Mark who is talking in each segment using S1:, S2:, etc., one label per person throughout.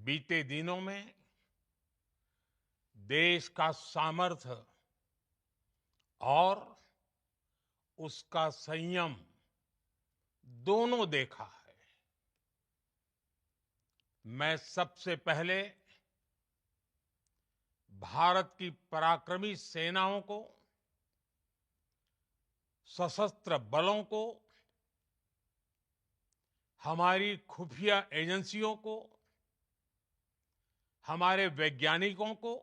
S1: बीते दिनों में देश का सामर्थ्य और उसका संयम दोनों देखा है। मैं सबसे पहले भारत की पराक्रमी सेनाओं को, सशस्त्र बलों को, हमारी खुफिया एजेंसियों को, हमारे वैज्ञानिकों को,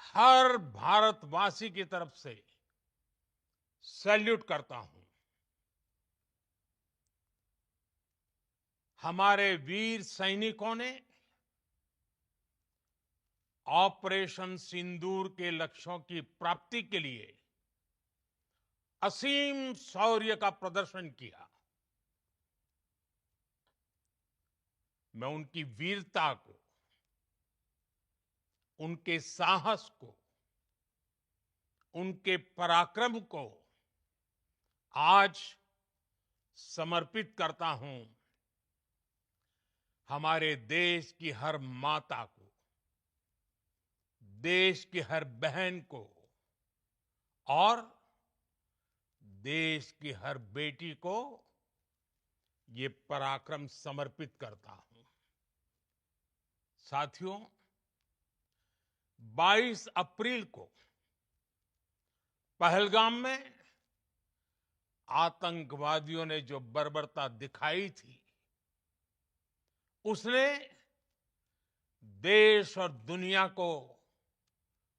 S1: हर भारतवासी की तरफ से सैल्यूट करता हूं। हमारे वीर सैनिकों ने ऑपरेशन सिंदूर के लक्ष्यों की प्राप्ति के लिए असीम शौर्य का प्रदर्शन किया। मैं उनकी वीरता को, उनके साहस को, उनके पराक्रम को आज समर्पित करता हूं हमारे देश की हर माता को, देश की हर बहन को और देश की हर बेटी को ये पराक्रम समर्पित करता हूं। साथियों, 22 अप्रैल को पहलगाम में आतंकवादियों ने जो बर्बरता दिखाई थी, उसने देश और दुनिया को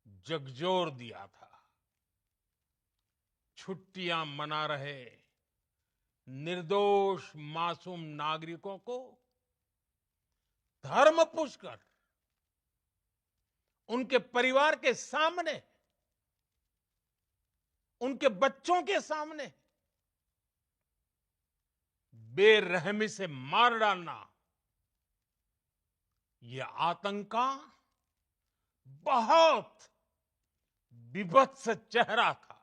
S1: झकझोर दिया था। छुट्टियां मना रहे निर्दोष मासूम नागरिकों को धर्म पूछकर उनके परिवार के सामने, उनके बच्चों के सामने बेरहमी से मार डालना, यह आतंक का बहुत विभत्स चेहरा था,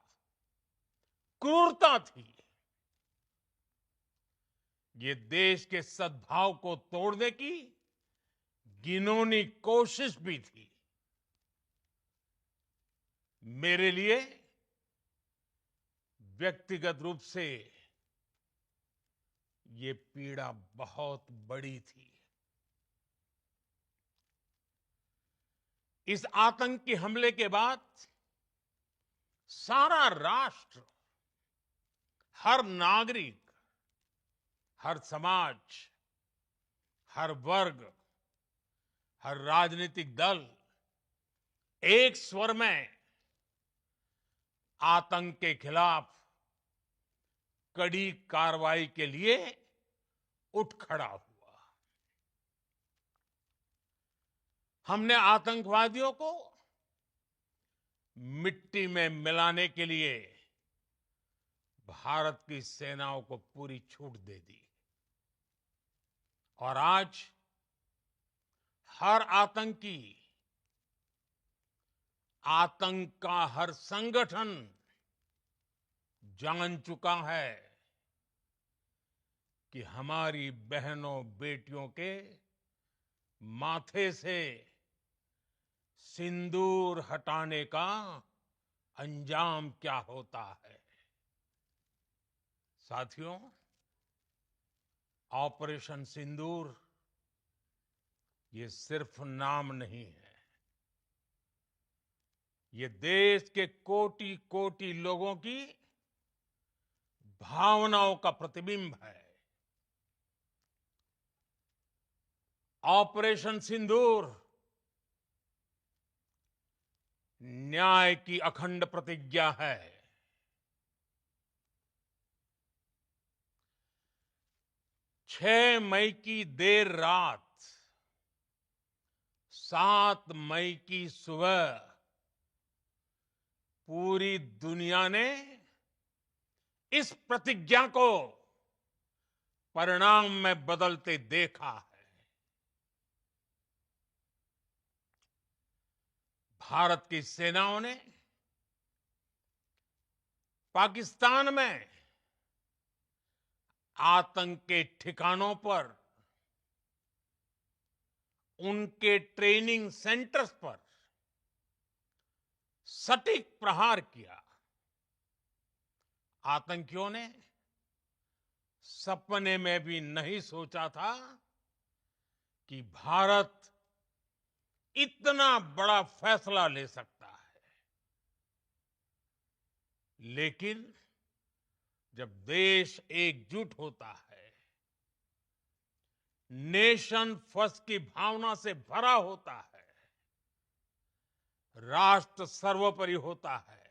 S1: क्रूरता थी। ये देश के सद्भाव को तोड़ने की घिनौनी कोशिश भी थी। मेरे लिए व्यक्तिगत रूप से ये पीड़ा बहुत बड़ी थी। इस आतंकी हमले के बाद सारा राष्ट्र, हर नागरिक, हर समाज, हर वर्ग, हर राजनीतिक दल एक स्वर में आतंक के खिलाफ कड़ी कार्रवाई के लिए उठ खड़ा हुआ। हमने आतंकवादियों को मिट्टी में मिलाने के लिए भारत की सेनाओं को पूरी छूट दे दी और आज हर आतंकी, आतंक का हर संगठन जान चुका है कि हमारी बहनों बेटियों के माथे से सिंदूर हटाने का अंजाम क्या होता है। साथियों, ऑपरेशन सिंदूर ये सिर्फ नाम नहीं है, ये देश के कोटि कोटि लोगों की भावनाओं का प्रतिबिंब है। ऑपरेशन सिंदूर न्याय की अखंड प्रतिज्ञा है। 6 मई की देर रात, 7 मई की सुबह पूरी दुनिया ने इस प्रतिज्ञा को परिणाम में बदलते देखा है। भारत की सेनाओं ने पाकिस्तान में आतंक के ठिकानों पर उनके ट्रेनिंग सेंटर्स पर सटीक प्रहार किया। आतंकियों ने सपने में भी नहीं सोचा था कि भारत इतना बड़ा फैसला ले सकता है। लेकिन जब देश एकजुट होता है, नेशन फर्स्ट की भावना से भरा होता है, राष्ट्र सर्वोपरि होता है,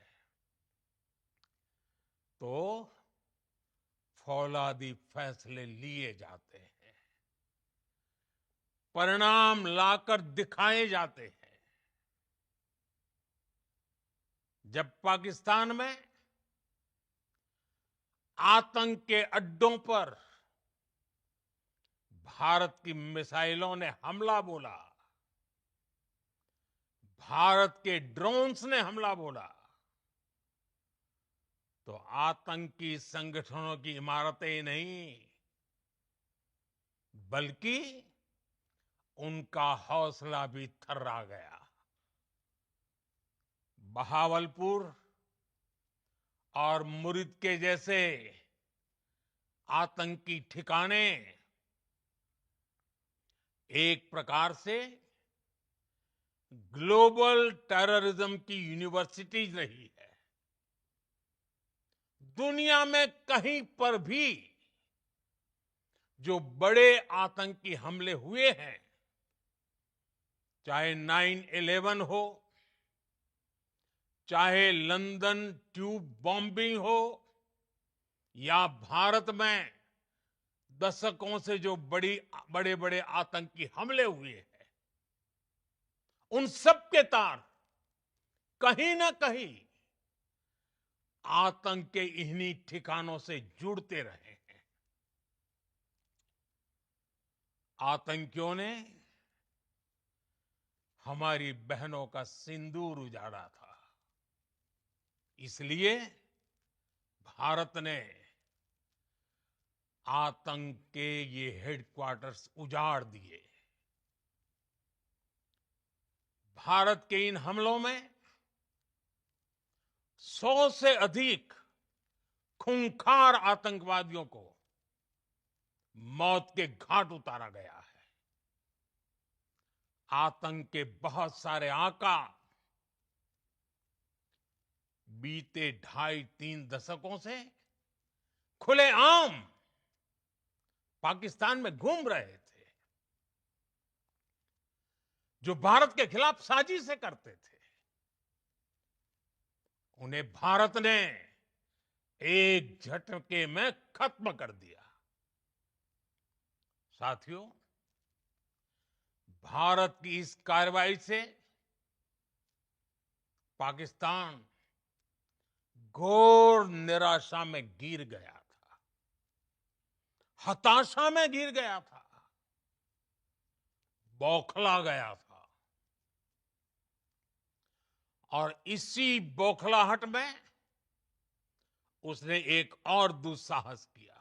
S1: तो फौलादी फैसले लिए जाते हैं, परिणाम लाकर दिखाए जाते हैं। जब पाकिस्तान में आतंक के अड्डों पर भारत की मिसाइलों ने हमला बोला, भारत के ड्रोन्स ने हमला बोला, तो आतंकी संगठनों की इमारतें नहीं, बल्कि उनका हौसला भी थर्रा गया। बहावलपुर और मुरिद के जैसे आतंकी ठिकाने एक प्रकार से ग्लोबल टेररिज्म की यूनिवर्सिटीज रही है। दुनिया में कहीं पर भी जो बड़े आतंकी हमले हुए हैं, चाहे 9/11 हो, चाहे लंदन ट्यूब बॉम्बिंग हो, या भारत में दशकों से जो बड़े बड़े आतंकी हमले हुए हैं, उन सब के तार कहीं ना कहीं आतंक के इन्हीं ठिकानों से जुड़ते रहे हैं। आतंकियों ने हमारी बहनों का सिंदूर उजाड़ा था, इसलिए भारत ने आतंक के ये हेडक्वार्टर्स उजाड़ दिए। भारत के इन हमलों में 100 से अधिक खूंखार आतंकवादियों को मौत के घाट उतारा गया है। आतंक के बहुत सारे आका बीते 2.5-3 दशकों से खुलेआम पाकिस्तान में घूम रहे थे, जो भारत के खिलाफ साजिशें करते थे। उन्हें भारत ने एक झटके में खत्म कर दिया। साथियों, भारत की इस कार्रवाई से पाकिस्तान घोर निराशा में गिर गया था, हताशा में गिर गया था, बौखला गया था। और इसी बौखलाहट में उसने एक और दुस्साहस किया।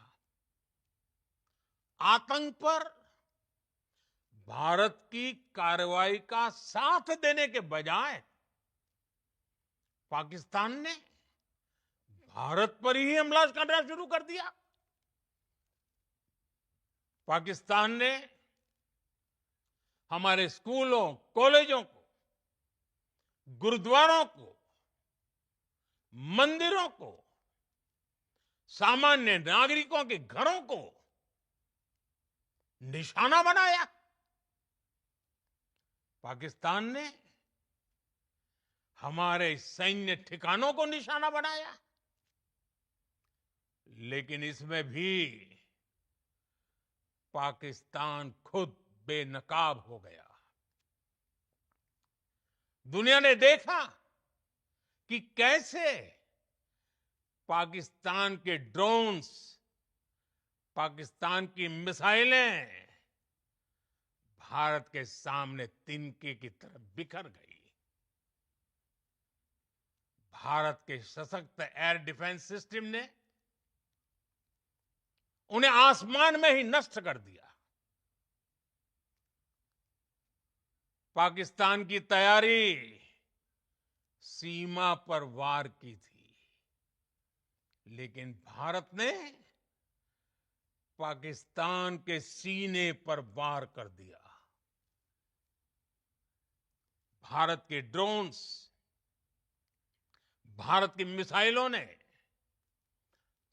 S1: आतंक पर भारत की कार्रवाई का साथ देने के बजाय पाकिस्तान ने भारत पर ही हमला करना शुरू कर दिया। पाकिस्तान ने हमारे स्कूलों, कॉलेजों को, गुरुद्वारों को, मंदिरों को, सामान्य नागरिकों के घरों को निशाना बनाया। पाकिस्तान ने हमारे सैन्य ठिकानों को निशाना बनाया। लेकिन इसमें भी पाकिस्तान खुद बेनकाब हो गया। दुनिया ने देखा कि कैसे पाकिस्तान के ड्रोन्स, पाकिस्तान की मिसाइलें भारत के सामने तिनके की तरह बिखर गई। भारत के सशक्त एयर डिफेंस सिस्टम ने उन्हें आसमान में ही नष्ट कर दिया। पाकिस्तान की तैयारी सीमा पर वार की थी, लेकिन भारत ने पाकिस्तान के सीने पर वार कर दिया। भारत के ड्रोन्स, भारत की मिसाइलों ने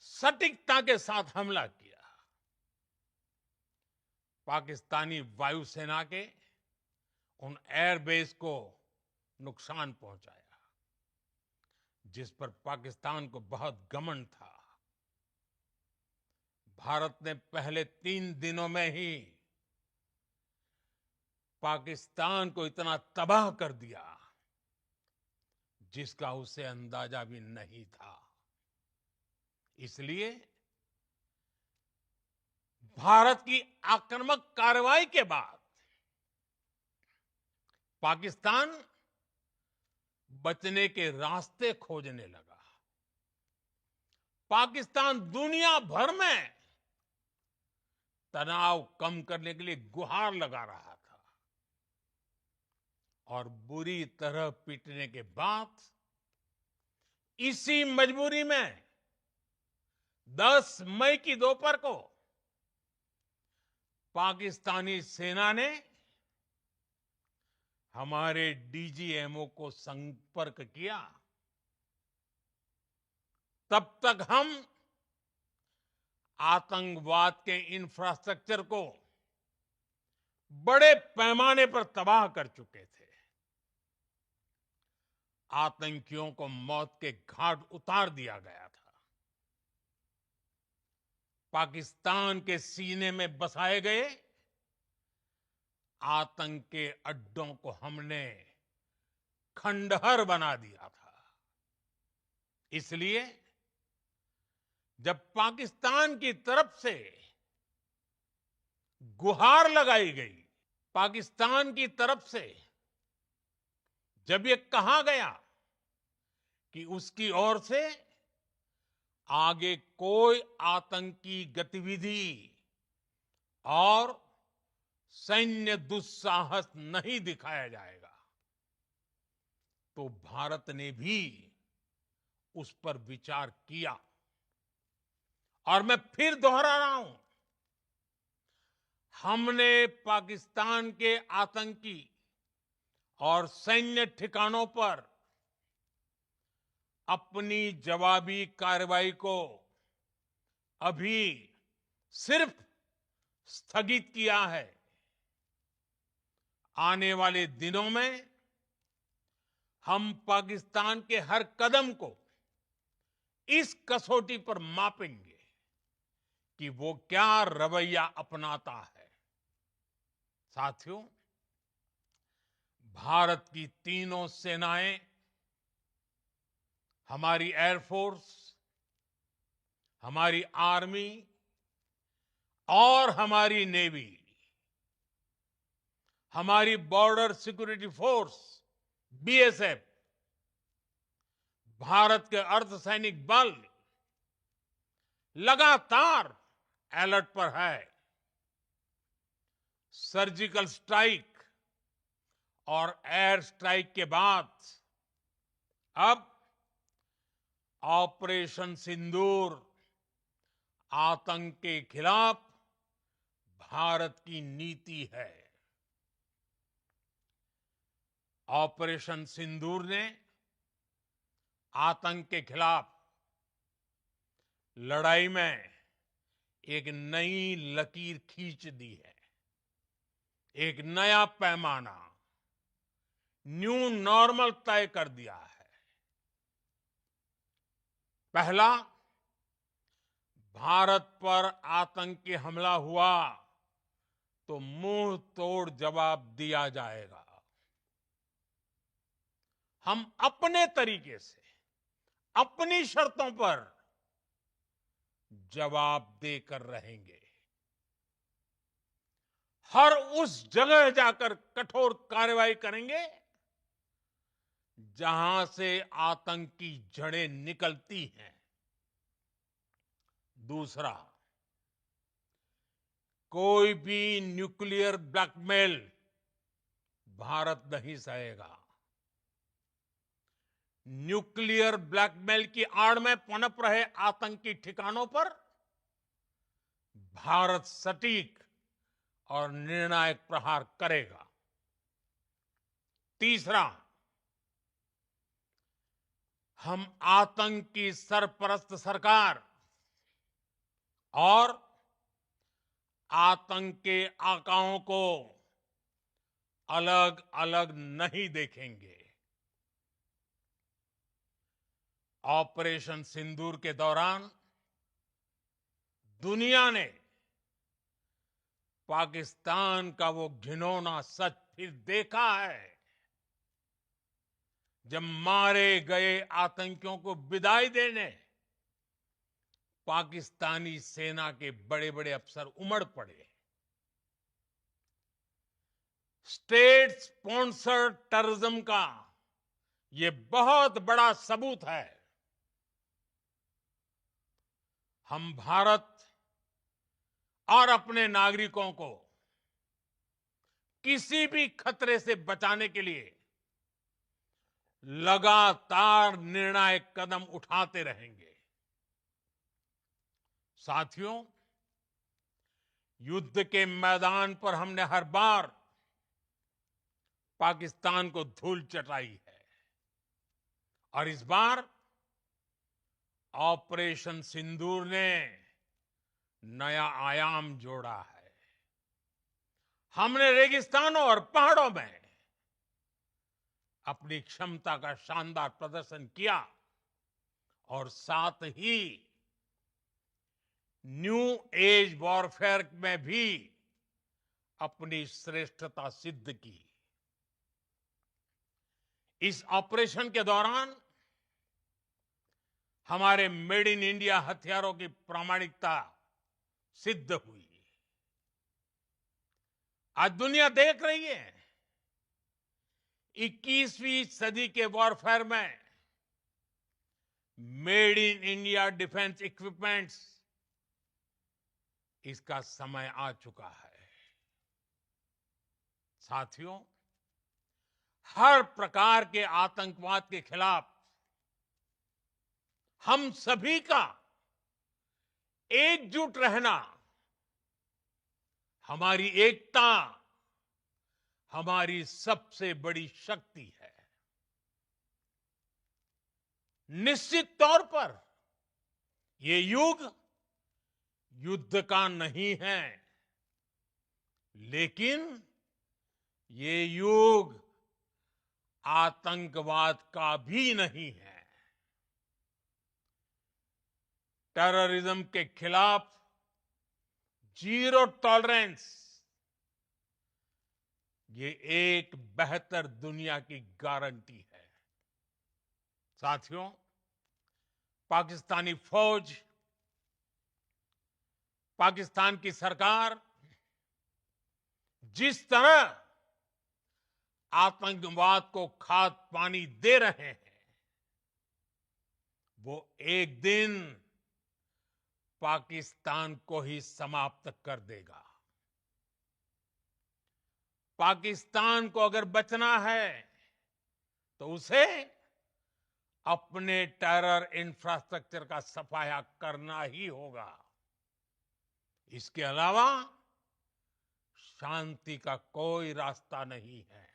S1: सटीकता के साथ हमला किया। पाकिस्तानी वायुसेना के उन एयरबेस को नुकसान पहुंचाया, जिस पर पाकिस्तान को बहुत घमंड था। भारत ने पहले 3 दिनों में ही पाकिस्तान को इतना तबाह कर दिया, जिसका उसे अंदाजा भी नहीं था। इसलिए भारत की आक्रामक कार्रवाई के बाद पाकिस्तान बचने के रास्ते खोजने लगा। पाकिस्तान दुनिया भर में तनाव कम करने के लिए गुहार लगा रहा था, और बुरी तरह पीटने के बाद इसी मजबूरी में 10 मई की दोपहर को पाकिस्तानी सेना ने हमारे डीजीएमओ को संपर्क किया। तब तक हम आतंकवाद के इंफ्रास्ट्रक्चर को बड़े पैमाने पर तबाह कर चुके थे। आतंकियों को मौत के घाट उतार दिया गया था। पाकिस्तान के सीने में बसाए गए आतंक के अड्डों को हमने खंडहर बना दिया था। इसलिए जब पाकिस्तान की तरफ से गुहार लगाई गई, पाकिस्तान की तरफ से जब ये कहा गया कि उसकी ओर से आगे कोई आतंकी गतिविधि और सैन्य दुस्साहस नहीं दिखाया जाएगा, तो भारत ने भी उस पर विचार किया। और मैं फिर दोहरा रहा हूं, हमने पाकिस्तान के आतंकी और सैन्य ठिकानों पर अपनी जवाबी कार्रवाई को अभी सिर्फ स्थगित किया है। आने वाले दिनों में हम पाकिस्तान के हर कदम को इस कसौटी पर मापेंगे कि वो क्या रवैया अपनाता है। साथियों, भारत की तीनों सेनाएं, हमारी एयरफोर्स, हमारी आर्मी और हमारी नेवी, हमारी border security force BSF, Bharat के अर्धसैनिक बल लगातार अलर्ट पर है। सर्जिकल स्ट्राइक और एयर स्ट्राइक के बाद अब ऑपरेशन सिंदूर आतंक के खिलाफ भारत की नीति है। ऑपरेशन सिंदूर ने आतंक के खिलाफ लड़ाई में एक नई लकीर खींच दी है। एक नया पैमाना, न्यू नॉर्मल तय कर दिया है। पहला, भारत पर आतंकी हमला हुआ तो मुंह तोड़ जवाब दिया जाएगा। हम अपने तरीके से, अपनी शर्तों पर जवाब देकर रहेंगे। हर उस जगह जाकर कठोर कार्रवाई करेंगे जहां से आतंक की जड़ें निकलती हैं। दूसरा, कोई भी न्यूक्लियर ब्लैकमेल भारत नहीं सहेगा। न्यूक्लियर ब्लैकमेल की आड़ में पनप रहे आतंकी ठिकानों पर भारत सटीक और निर्णायक प्रहार करेगा। तीसरा, हम आतंक की सरपरस्त सरकार और आतंक के आकाओं को अलग अलग नहीं देखेंगे। ऑपरेशन सिंदूर के दौरान दुनिया ने पाकिस्तान का वो घिनौना सच फिर देखा है, जब मारे गए आतंकियों को विदाई देने पाकिस्तानी सेना के बड़े बड़े अफसर उमड़ पड़े। स्टेट स्पॉन्सर्ड टेररिज्म का ये बहुत बड़ा सबूत है। हम भारत और अपने नागरिकों को किसी भी खतरे से बचाने के लिए लगातार निर्णायक कदम उठाते रहेंगे। साथियों, युद्ध के मैदान पर हमने हर बार पाकिस्तान को धूल चटाई है और इस बार ऑपरेशन सिंदूर ने नया आयाम जोड़ा है। हमने रेगिस्तानों और पहाड़ों में अपनी क्षमता का शानदार प्रदर्शन किया और साथ ही न्यू एज वॉरफेयर में भी अपनी श्रेष्ठता सिद्ध की। इस ऑपरेशन के दौरान हमारे मेड इन इंडिया हथियारों की प्रामाणिकता सिद्ध हुई। आज दुनिया देख रही है 21वीं सदी के वॉरफेयर में made in India defence equipments, इसका समय आ चुका है। साथियों, हर प्रकार के आतंकवाद के खिलाफ हम सभी का एकजुट रहना, हमारी एकता हमारी सबसे बड़ी शक्ति है। निश्चित तौर पर ये युग युद्ध का नहीं है, लेकिन ये युग आतंकवाद का भी नहीं है। टेररिज्म के खिलाफ जीरो टॉलरेंस, ये एक बेहतर दुनिया की गारंटी है। साथियों, पाकिस्तानी फौज, पाकिस्तान की सरकार जिस तरह आतंकवाद को खाद पानी दे रहे हैं, वो एक दिन पाकिस्तान को ही समाप्त कर देगा। पाकिस्तान को अगर बचना है तो उसे अपने टेरर इंफ्रास्ट्रक्चर का सफाया करना ही होगा। इसके अलावा शांति का कोई रास्ता नहीं है।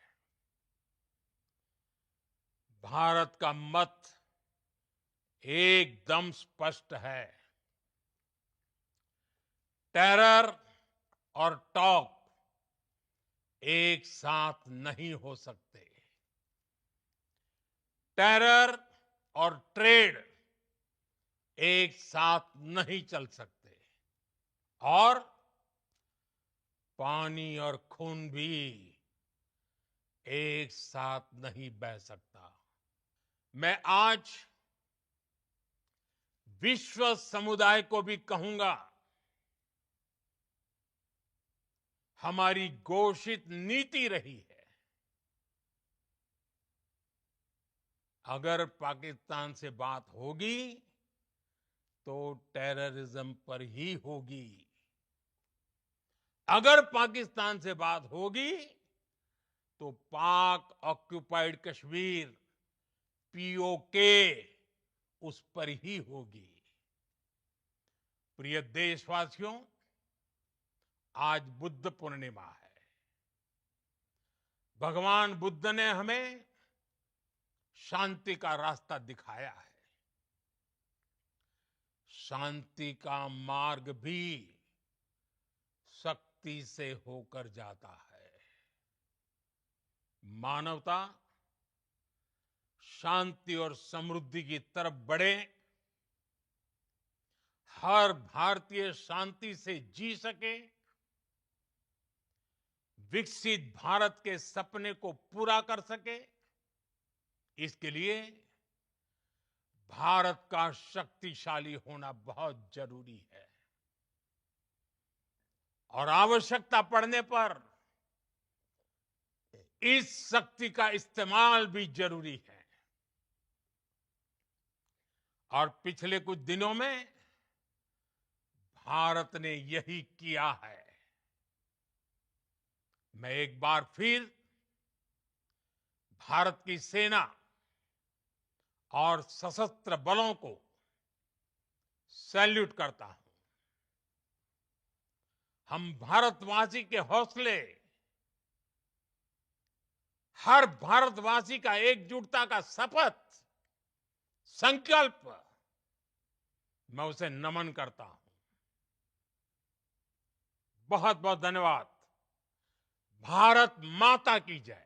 S1: भारत का मत एकदम स्पष्ट है। टेरर और टॉक एक साथ नहीं हो सकते। टेरर और ट्रेड एक साथ नहीं चल सकते और पानी और खून भी एक साथ नहीं बह सकता। मैं आज विश्व समुदाय को भी कहूंगा, हमारी घोषित नीति रही है, अगर पाकिस्तान से बात होगी तो टेररिज्म पर ही होगी। अगर पाकिस्तान से बात होगी तो पाक ऑक्युपाइड कश्मीर पीओके उस पर ही होगी। प्रिय देशवासियों, आज बुद्ध पूर्णिमा है। भगवान बुद्ध ने हमें शांति का रास्ता दिखाया है। शांति का मार्ग भी शक्ति से होकर जाता है। मानवता शांति और समृद्धि की तरफ बढ़े, हर भारतीय शांति से जी सके, विकसित भारत के सपने को पूरा कर सके, इसके लिए भारत का शक्तिशाली होना बहुत जरूरी है। और आवश्यकता पड़ने पर इस शक्ति का इस्तेमाल भी जरूरी है। और पिछले कुछ दिनों में भारत ने यही किया है। मैं एक बार फिर भारत की सेना और सशस्त्र बलों को सैल्यूट करता हूं। हम भारतवासी के हौसले, हर भारतवासी का एकजुटता का शपथ, संकल्प, मैं उसे नमन करता हूं। बहुत बहुत धन्यवाद। भारत माता की जय।